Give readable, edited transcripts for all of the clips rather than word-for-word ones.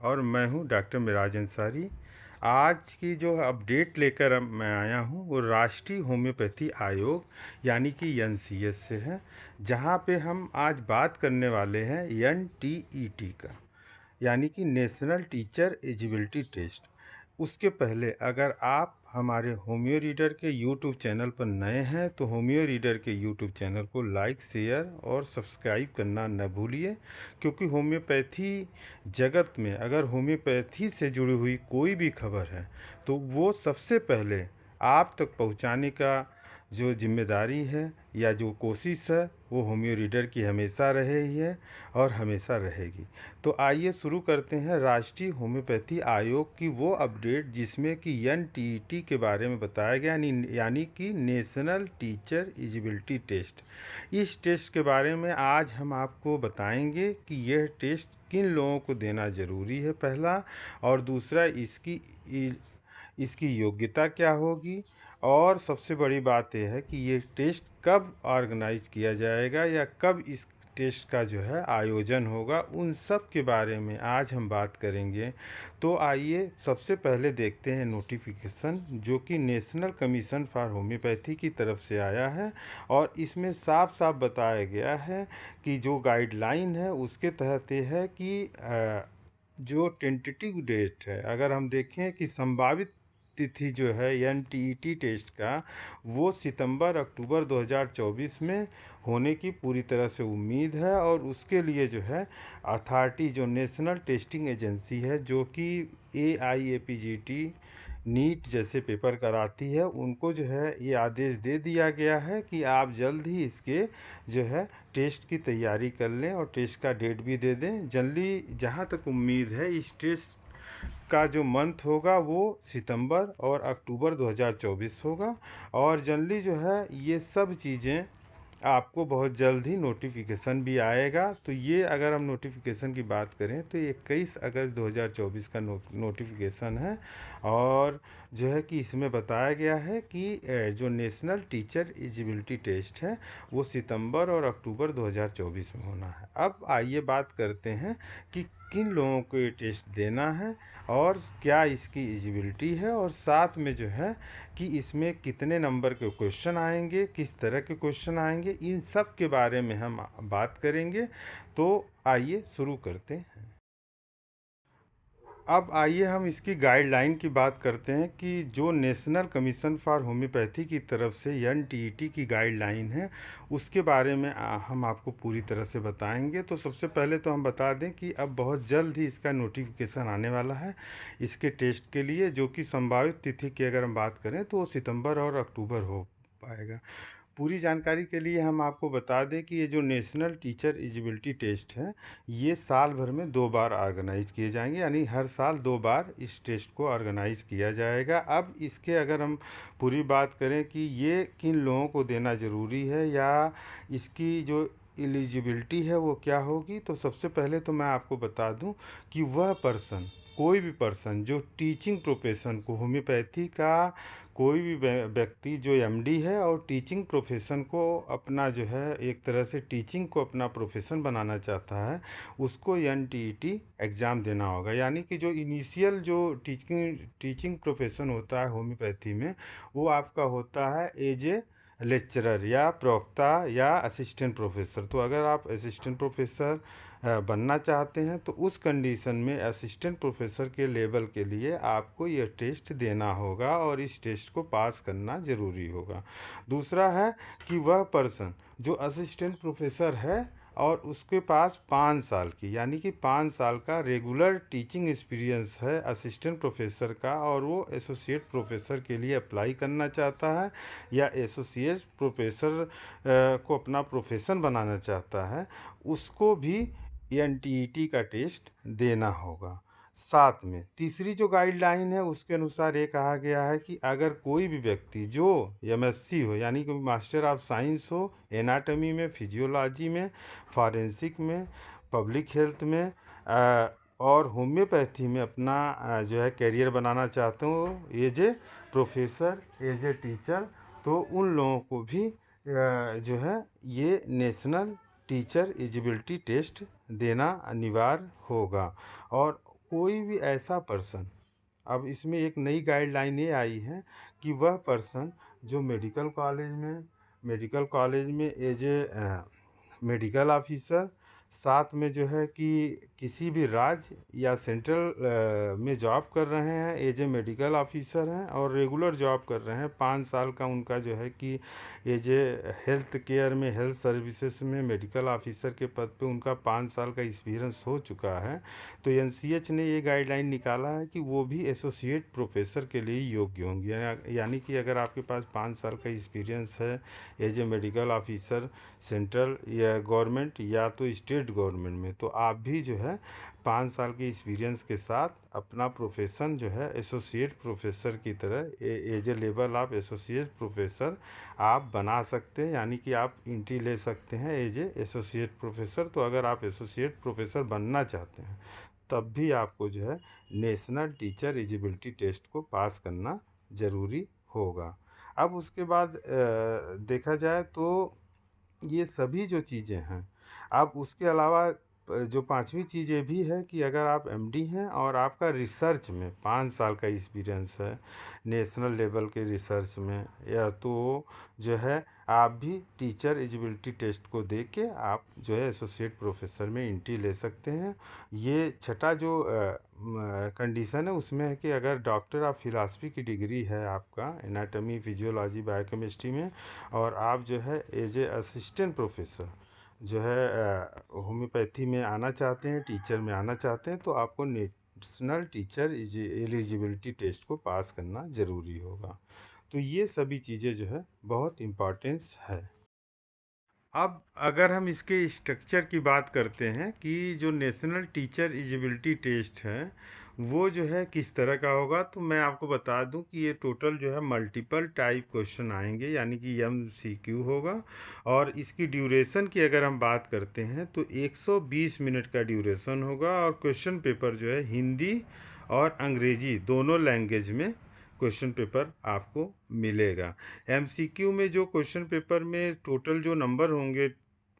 और मैं हूं डॉक्टर मिराज अंसारी। आज की जो अपडेट लेकर अब मैं आया हूं वो राष्ट्रीय होम्योपैथी आयोग यानी कि एनसीएस से है, जहां पे हम आज बात करने वाले हैं एनटीईटी का, यानी कि नेशनल टीचर एलिजिबिलिटी टेस्ट। उसके पहले अगर आप हमारे होम्यो रीडर के यूट्यूब चैनल पर नए हैं तो होम्यो रीडर के यूट्यूब चैनल को लाइक, शेयर और सब्सक्राइब करना न भूलिए, क्योंकि होम्योपैथी जगत में अगर होम्योपैथी से जुड़ी हुई कोई भी खबर है तो वो सबसे पहले आप तक पहुंचाने का जो जिम्मेदारी है या जो कोशिश है वो होम्यो रीडर की हमेशा रही है और हमेशा रहेगी। तो आइए शुरू करते हैं राष्ट्रीय होम्योपैथी आयोग की वो अपडेट जिसमें कि एनटीईटी के बारे में बताया गया, यानी कि नेशनल टीचर एलिजिबिलिटी टेस्ट। इस टेस्ट के बारे में आज हम आपको बताएंगे कि यह टेस्ट किन लोगों को देना ज़रूरी है, पहला, और दूसरा इसकी योग्यता क्या होगी, और सबसे बड़ी बात यह है कि ये टेस्ट कब ऑर्गेनाइज किया जाएगा या कब इस टेस्ट का जो है आयोजन होगा, उन सब के बारे में आज हम बात करेंगे। तो आइए सबसे पहले देखते हैं नोटिफिकेशन जो कि नेशनल कमीशन फॉर होम्योपैथी की तरफ से आया है, और इसमें साफ साफ बताया गया है कि जो गाइडलाइन है उसके तहत ये है कि जो टेंटेटिव डेट है, अगर हम देखें कि संभावित तिथि जो है एनटीईटी टेस्ट का, वो सितंबर अक्टूबर 2024 में होने की पूरी तरह से उम्मीद है। और उसके लिए जो है अथॉरिटी, जो नेशनल टेस्टिंग एजेंसी है, जो कि AIAPGT नीट जैसे पेपर कराती है, उनको जो है ये आदेश दे दिया गया है कि आप जल्द ही इसके जो है टेस्ट की तैयारी कर लें और टेस्ट का डेट भी दे दें। जल्दी, जहाँ तक उम्मीद है, इस टेस्ट का जो मंथ होगा वो सितंबर और अक्टूबर 2024 होगा। और जनरली जो है ये सब चीज़ें आपको बहुत जल्द ही नोटिफिकेशन भी आएगा। तो ये अगर हम नोटिफिकेशन की बात करें तो ये 21 अगस्त 2024 का नोटिफिकेशन है, और जो है कि इसमें बताया गया है कि जो नेशनल टीचर एलिजिबिलिटी टेस्ट है वो सितंबर और अक्टूबर 2024 में होना है। अब आइए बात करते हैं कि किन लोगों को ये टेस्ट देना है और क्या इसकी एलिजिबिलिटी है, और साथ में जो है कि इसमें कितने नंबर के क्वेश्चन आएंगे, किस तरह के क्वेश्चन आएंगे, इन सब के बारे में हम बात करेंगे। तो आइए शुरू करते हैं। अब आइए हम इसकी गाइडलाइन की बात करते हैं कि जो नेशनल कमीशन फॉर होम्योपैथी की तरफ से एनटीईटी की गाइडलाइन है उसके बारे में हम आपको पूरी तरह से बताएंगे। तो सबसे पहले तो हम बता दें कि अब बहुत जल्द ही इसका नोटिफिकेशन आने वाला है इसके टेस्ट के लिए, जो कि संभावित तिथि की अगर हम बात करें तो वो सितंबर और अक्टूबर हो पाएगा। पूरी जानकारी के लिए हम आपको बता दें कि ये जो नेशनल टीचर एलिजिबिलिटी टेस्ट है ये साल भर में 2 बार ऑर्गेनाइज किए जाएंगे, यानी हर साल 2 बार इस टेस्ट को ऑर्गेनाइज किया जाएगा। अब इसके अगर हम पूरी बात करें कि ये किन लोगों को देना ज़रूरी है या इसकी जो एलिजिबिलिटी है वो क्या होगी, तो सबसे पहले तो मैं आपको बता दूं कि वह पर्सन, कोई भी पर्सन जो टीचिंग प्रोफेशन को, होम्योपैथी का कोई भी व्यक्ति जो एमडी है और टीचिंग प्रोफेशन को अपना जो है एक तरह से टीचिंग को अपना प्रोफेशन बनाना चाहता है, उसको एनटीईटी एग्ज़ाम देना होगा। यानी कि जो इनिशियल जो टीचिंग प्रोफेशन होता है होम्योपैथी में, वो आपका होता है एज ए लेक्चरर या प्रवक्ता या असिस्टेंट प्रोफेसर। तो अगर आप असिस्टेंट प्रोफेसर बनना चाहते हैं तो उस कंडीशन में असिस्टेंट प्रोफेसर के लेवल के लिए आपको ये टेस्ट देना होगा और इस टेस्ट को पास करना ज़रूरी होगा। दूसरा है कि वह पर्सन जो असिस्टेंट प्रोफेसर है और उसके पास 5 साल की, यानी कि 5 साल का रेगुलर टीचिंग एक्सपीरियंस है असिस्टेंट प्रोफेसर का, और वो एसोसिएट प्रोफेसर के लिए अप्लाई करना चाहता है या एसोसिएट प्रोफेसर को अपना प्रोफेशन बनाना चाहता है, उसको भी एनटीईटी का टेस्ट देना होगा। साथ में तीसरी जो गाइडलाइन है उसके अनुसार ये कहा गया है कि अगर कोई भी व्यक्ति जो एमएससी हो, यानी कि मास्टर ऑफ साइंस हो, एनाटॉमी में, फिजियोलॉजी में, फॉरेंसिक में, पब्लिक हेल्थ में और होम्योपैथी में अपना जो है करियर बनाना चाहते हो as a professor, as a teacher, तो उन लोगों को भी जो है ये नेशनल टीचर एलिजिबिलिटी टेस्ट देना अनिवार्य होगा। और कोई भी ऐसा पर्सन, अब इसमें एक नई गाइडलाइन ये आई है कि वह पर्सन जो मेडिकल कॉलेज में एज ए मेडिकल ऑफिसर, साथ में जो है कि किसी भी राज्य या सेंट्रल में जॉब कर रहे हैं, एज ए मेडिकल ऑफिसर हैं और रेगुलर जॉब कर रहे हैं, 5 साल का उनका जो है कि एज ए हेल्थ केयर में, हेल्थ सर्विसेज में मेडिकल ऑफिसर के पद पे उनका 5 साल का एक्सपीरियंस हो चुका है, तो एनसीएच ने ये गाइडलाइन निकाला है कि वो भी एसोसिएट प्रोफेसर के लिए योग्य होंगे। यानी कि अगर आपके पास 5 साल का एक्सपीरियंस है as a medical officer, central या गवर्नमेंट या तो स्टेट गवर्नमेंट में, तो आप भी जो है 5 साल के एक्सपीरियंस के साथ अपना प्रोफेशन जो है एसोसिएट प्रोफेसर की तरह as a level of associate professor आप बना सकते हैं, यानी कि आप एंट्री ले सकते हैं एज ए एसोसिएट प्रोफेसर। तो अगर आप एसोसिएट प्रोफेसर बनना चाहते हैं तब भी आपको जो है नेशनल टीचर एलिजिबिलिटी टेस्ट को पास करना ज़रूरी होगा। अब उसके बाद देखा जाए तो ये सभी जो चीज़ें हैं, अब उसके अलावा जो पांचवी चीज़ ये भी है कि अगर आप एमडी हैं और आपका रिसर्च में 5 साल का एक्सपीरियंस है नेशनल लेवल के रिसर्च में, या तो जो है आप भी टीचर एलिजिबिलिटी टेस्ट को दे के आप जो है एसोसिएट प्रोफेसर में एंट्री ले सकते हैं। ये छठा जो कंडीशन है उसमें है कि अगर डॉक्टर ऑफ फिलॉसफी की डिग्री है आपका एनाटॉमी, फिजियोलॉजी, बायोकेमिस्ट्री में, और आप जो है एज ए असिस्टेंट प्रोफेसर जो है होम्योपैथी में आना चाहते हैं, टीचर में आना चाहते हैं, तो आपको नेशनल टीचर एलिजिबिलिटी टेस्ट को पास करना ज़रूरी होगा। तो ये सभी चीज़ें जो है बहुत इम्पॉर्टेंस है। अब अगर हम इसके स्ट्रक्चर की बात करते हैं कि जो नेशनल टीचर एलिजिबिलिटी टेस्ट है वो जो है किस तरह का होगा, तो मैं आपको बता दूं कि ये टोटल जो है मल्टीपल टाइप क्वेश्चन आएंगे, यानी कि एमसीक्यू होगा। और इसकी ड्यूरेशन की अगर हम बात करते हैं तो 120 मिनट का ड्यूरेशन होगा, और क्वेश्चन पेपर जो है हिंदी और अंग्रेजी दोनों लैंग्वेज में क्वेश्चन पेपर आपको मिलेगा। एमसीक्यू में जो क्वेश्चन पेपर में टोटल जो नंबर होंगे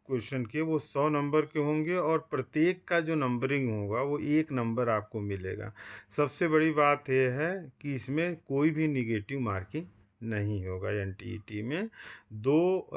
क्वेश्चन के वो 100 नंबर के होंगे, और प्रत्येक का जो नंबरिंग होगा वो 1 नंबर आपको मिलेगा। सबसे बड़ी बात यह है कि इसमें कोई भी निगेटिव मार्किंग नहीं होगा। एनटीईटी में दो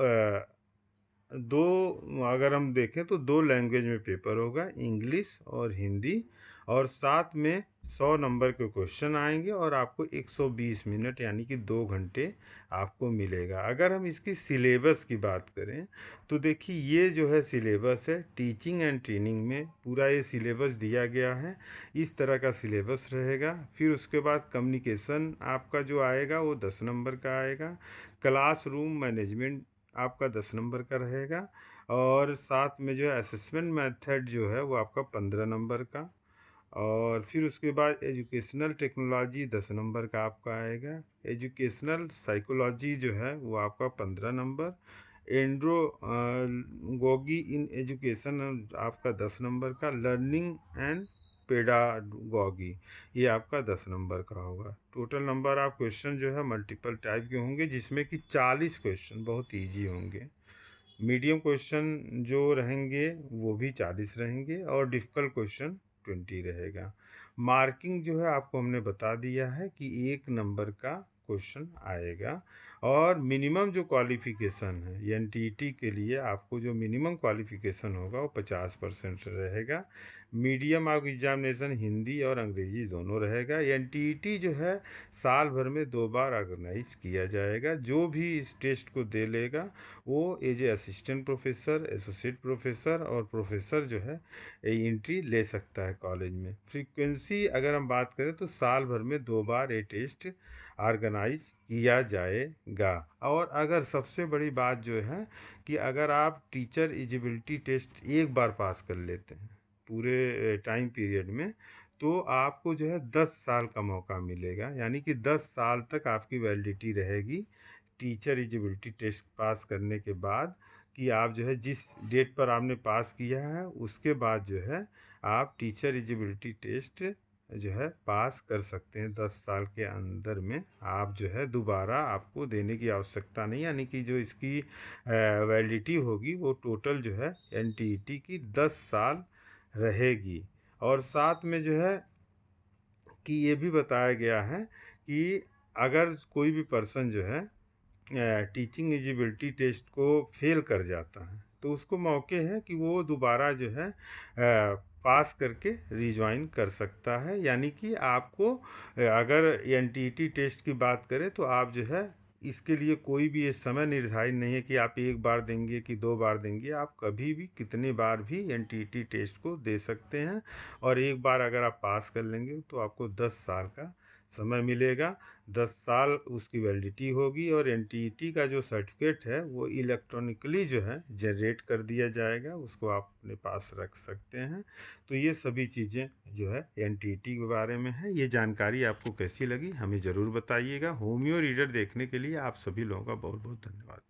दो अगर हम देखें तो 2 लैंग्वेज में पेपर होगा, इंग्लिश और हिंदी, और साथ में 100 नंबर के क्वेश्चन आएंगे और आपको 120 मिनट यानी कि 2 घंटे आपको मिलेगा। अगर हम इसकी सिलेबस की बात करें तो देखिए ये जो है सिलेबस है, टीचिंग एंड ट्रेनिंग में पूरा ये सिलेबस दिया गया है, इस तरह का सिलेबस रहेगा। फिर उसके बाद कम्युनिकेशन आपका जो आएगा वो 10 नंबर का आएगा। क्लासरूम मैनेजमेंट आपका 10 नंबर का रहेगा, और साथ में जो है असेसमेंट मेथड जो है वो आपका 15 नंबर का। और फिर उसके बाद एजुकेशनल टेक्नोलॉजी 10 नंबर का आपका आएगा। एजुकेशनल साइकोलॉजी जो है वो आपका 15 नंबर। एंड्रोगोगी इन एजुकेशन आपका 10 नंबर का। लर्निंग एंड पेडागोगी ये आपका 10 नंबर का होगा। टोटल नंबर ऑफ क्वेश्चन जो है मल्टीपल टाइप के होंगे, जिसमें कि 40 क्वेश्चन बहुत इजी होंगे। मीडियम क्वेश्चन जो रहेंगे वो भी 40 रहेंगे, और डिफ़िकल्ट क्वेश्चन 20 रहेगा। मार्किंग जो है आपको हमने बता दिया है कि 1 नंबर का क्वेश्चन आएगा। और मिनिमम जो क्वालिफ़िकेशन है एनटीईटी के लिए, आपको जो मिनिमम क्वालिफ़िकेशन होगा वो 50% रहेगा। मीडियम ऑफ एग्जामिनेशन हिंदी और अंग्रेजी दोनों रहेगा। एनटीईटी जो है साल भर में 2 बार ऑर्गेनाइज किया जाएगा। जो भी इस टेस्ट को दे लेगा वो as a assistant professor, associate professor और प्रोफेसर जो है एंट्री ले सकता है कॉलेज में। फ्रीक्वेंसी अगर हम बात करें तो साल भर में 2 बार ये टेस्ट ऑर्गेनाइज किया जाएगा। और अगर सबसे बड़ी बात जो है कि अगर आप टीचर एलिजिबिलिटी टेस्ट एक बार पास कर लेते हैं पूरे टाइम पीरियड में, तो आपको जो है 10 साल का मौका मिलेगा, यानी कि 10 साल तक आपकी वैलिडिटी रहेगी टीचर एलिजिबिलिटी टेस्ट पास करने के बाद, कि आप जो है जिस डेट पर आपने पास किया है उसके बाद जो है आप टीचर एलिजिबिलिटी टेस्ट जो है पास कर सकते हैं। 10 साल के अंदर में आप जो है दोबारा आपको देने की आवश्यकता नहीं, यानी कि जो इसकी वैलिडिटी होगी वो टोटल जो है एनटीईटी की 10 साल रहेगी। और साथ में जो है कि ये भी बताया गया है कि अगर कोई भी पर्सन जो है टीचिंग एलिजिबिलिटी टेस्ट को फेल कर जाता है तो उसको मौके हैं कि वो दोबारा जो है पास करके रिज्वाइन कर सकता है। यानी कि आपको अगर एनटीईटी टेस्ट की बात करें तो आप जो है इसके लिए कोई भी ये समय निर्धारित नहीं है कि आप एक बार देंगे कि 2 बार देंगे, आप कभी भी कितने बार भी एनटीईटी टेस्ट को दे सकते हैं। और एक बार अगर आप पास कर लेंगे तो आपको 10 साल का समय मिलेगा, 10 साल उसकी वैलिडिटी होगी और एनटीईटी का जो सर्टिफिकेट है वो इलेक्ट्रॉनिकली जो है जनरेट कर दिया जाएगा, उसको आप अपने पास रख सकते हैं। तो ये सभी चीज़ें जो है एनटीईटी के बारे में है। ये जानकारी आपको कैसी लगी हमें ज़रूर बताइएगा। होमियो रीडर देखने के लिए आप सभी लोगों का बहुत बहुत धन्यवाद।